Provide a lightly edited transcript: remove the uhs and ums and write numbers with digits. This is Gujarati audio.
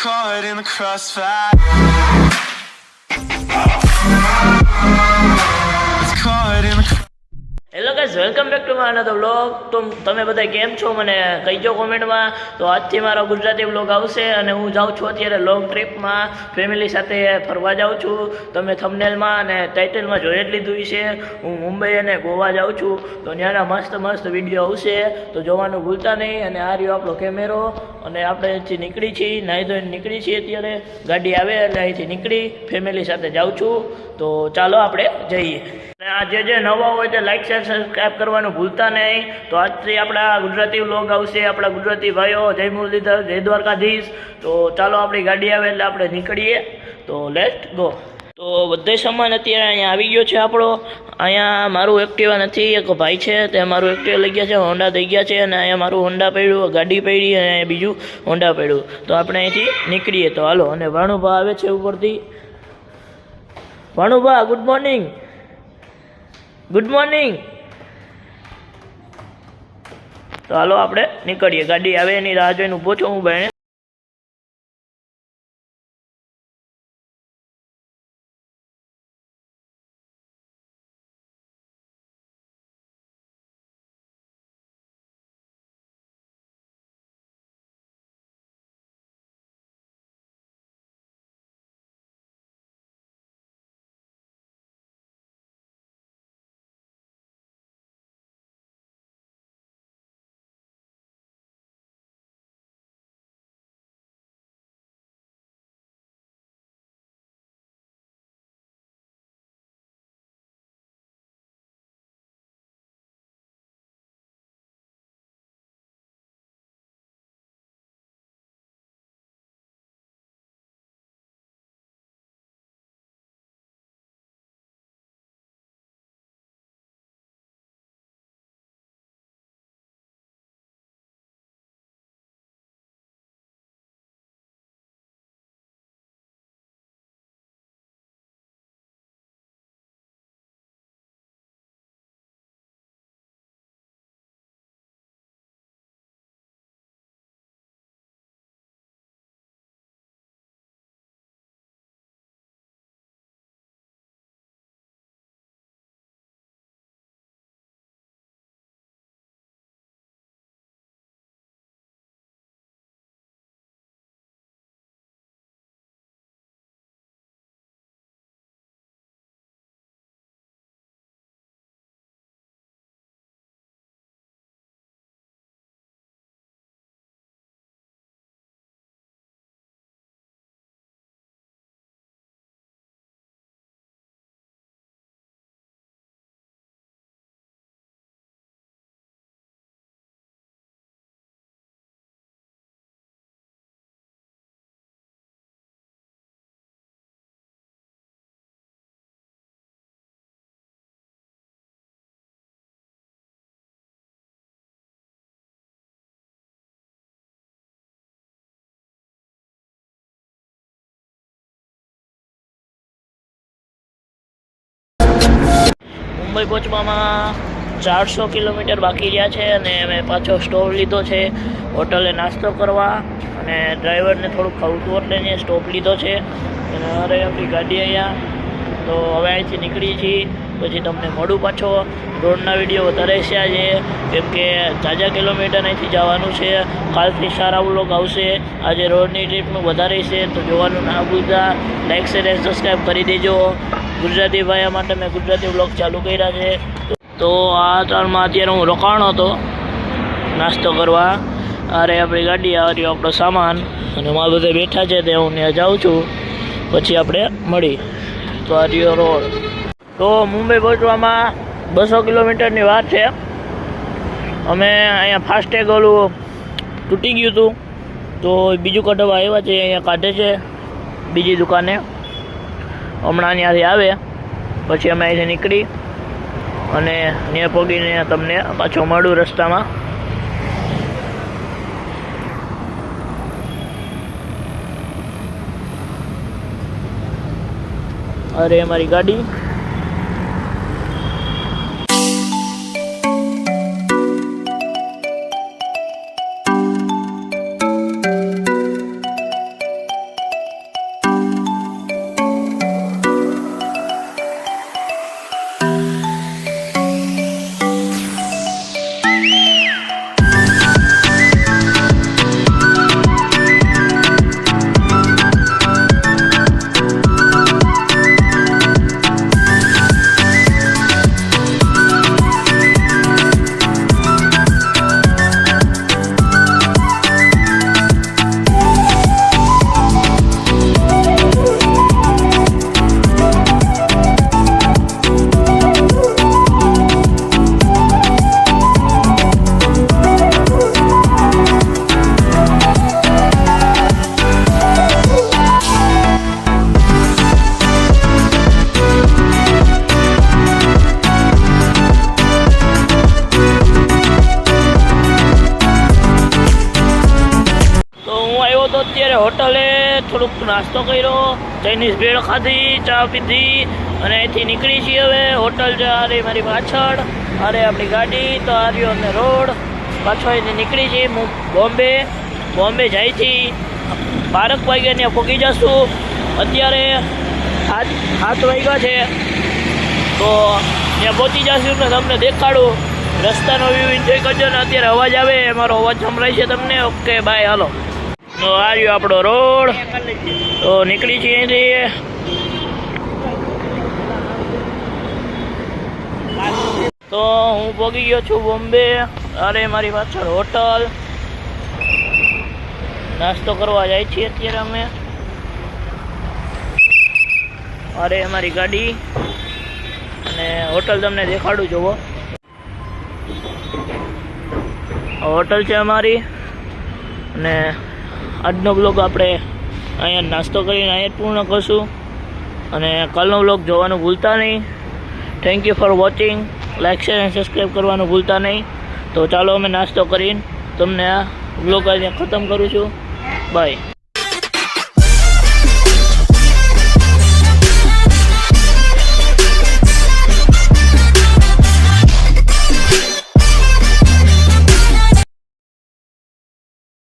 caught in the crossfire. It's caught in the hello guys, welcome back to my another vlog. તો તમે બધા કેમ છો મને કહીજો કોમેન્ટમાં. તો આજથી મારો ગુજરાતી વ્લોગ આવશે અને હું જાઉં છું અત્યારે લોંગ ટ્રીપમાં, ફેમિલી સાથે ફરવા જાઉં છું. તમે થંબનેલમાં અને ટાઇટલમાં જોઈ જ લીધું છે, હું મુંબઈ અને ગોવા જાઉં છું. તો ત્યાંના મસ્ત મસ્ત વિડીયો આવશે, તો જોવાનું ભૂલતા નહીં. અને આ રહ્યો આપણો કેમેરો અને આપણે અહીંથી નીકળી છીએ, નાહી ધોઈને નીકળી છીએ. અત્યારે ગાડી આવે એટલે અહીંથી નીકળી ફેમિલી સાથે જાઉં છું. તો ચાલો આપણે જઈએ. અને આ જે નવા હોય તે લાઈક શેર સબસ્ક્રાઈબ કરવાનું ભૂલતા નહીં. તો આજથી આપણા ગુજરાતી વ્લોગ આવશે, આપણા ગુજરાતી ભાઈઓ. જય મુરલીધર, જય દ્વારકાધીશ. તો ચાલો આપણી ગાડી આવે એટલે આપણે નીકળીએ. તો લેટ્સ ગો. તો બધે સામાન અત્યારે અહીંયા આવી ગયો છે આપણો. અહીંયા મારું એક્ટિવા નથી, એક ભાઈ છે તે મારું એક્ટિવા લઈ ગયા છે, હોન્ડા થઈ ગયા છે. અને અહીંયા મારું હોન્ડા પડ્યું, ગાડી પડી અને બીજું હોન્ડા પડ્યું. તો આપણે અહીંથી નીકળીએ. તો હાલો. અને ભાણુભા આવે છે ઉપરથી. Bhanubha, good morning. Good morning. તો હાલો આપણે નીકળીએ. ગાડી આવે એની રાહ જોઈને ઊભો છું હું ભાઈને. મુંબઈ પહોંચવામાં 400 કિલોમીટર બાકી રહ્યા છે. અને મેં પાછો સ્ટોપ લીધો છે હોટલે નાસ્તો કરવા. અને ડ્રાઈવરને થોડુંક ખાવતું એટલે એને સ્ટોપ લીધો છે. અને અરે આપણી ગાડી અહીંયા. તો હવે અહીંથી નીકળી છીએ. પછી તમને મળું પાછો. રોડના વિડીયો વધારે છે આજે, કેમ કે ઝાઝા કિલોમીટર અહીંથી જવાનું છે. કાલથી સારા વ્લોગ આવશે. આજે રોડની ટ્રીપનું વધારે છે, તો જોવાનું ના ભૂલતા. લાઈક શેર સબસ્ક્રાઈબ કરી દેજો. ગુજરાતી ભાઈઓ માટે મેં ગુજરાતી વ્લોગ ચાલુ કર્યા છે. તો આ તારમાં અત્યારે હું રોકાણો હતો નાસ્તો કરવા. અરે આપણી ગાડી આ રહ્યો આપણો સામાન. અને મારા બધા બેઠા છે તે હું ત્યાં જાઉં છું. પછી આપણે મળી. તો આ રહ્યો રોડ. તો મુંબઈ પહોંચવામાં 200 કિલોમીટરની વાત છે. અમે અહીંયા ફાસ્ટેગ ઓલું તૂટી ગયું હતું, તો બીજું કઢાવવા આવ્યા છે. અહીંયા કાઢે છે બીજી દુકાને. હમણાં ત્યાંથી આવે પછી અમે અહીંથી નીકળી અને ત્યાં પહોંચીને તમને પાછો મળું રસ્તામાં. અરે અમારી ગાડી. અત્યારે હોટલે થોડુંક નાસ્તો કર્યો, ચાઇનીઝ ભેળ ખાધી, ચા પીધી અને અહીંથી નીકળી છીએ હવે. હોટલ છે આ રહી મારી પાછળ, અરે આપણી ગાડી તો આ રહ્યો અને રોડ. પાછો અહીંથી નીકળી છીએ બોમ્બે જાય છે. 12 વાગ્યા ત્યાં પહોંચી જશું. અત્યારે 7 વાગ્યા છે તો ત્યાં પહોંચી જશું ને તમને દેખાડું. રસ્તાનો વ્યૂ એન્જોય કરજો ને. અત્યારે અવાજ આવે, મારો અવાજ સંભળાય છે તમને? ઓકે બાય, હાલો. તો આ રહ્યો આપણો રોડ, તો નીકળી છીએ અહીંથી. તો હું પહોંચી ગયો છું બોમ્બે. અરે મારી પાછળ હોટલ, નાસ્તો કરવા જાય છીએ અત્યારે અમે. અરે અમારી ગાડી અને હોટલ તમને દેખાડું જોવો. હોટલ છે અમારી અને આજનો બ્લોગ આપણે અહીંયા નાસ્તો કરીને અહીંયા જ પૂર્ણ કરશું. અને કાલનો બ્લોગ જોવાનું ભૂલતા નહીં. Thank you for watching. Like share અને સબસ્ક્રાઈબ કરવાનું ભૂલતા નહીં. તો ચાલો અમે નાસ્તો કરીને તમને આ બ્લોગ અહીંયા ખતમ કરું છું. બાય.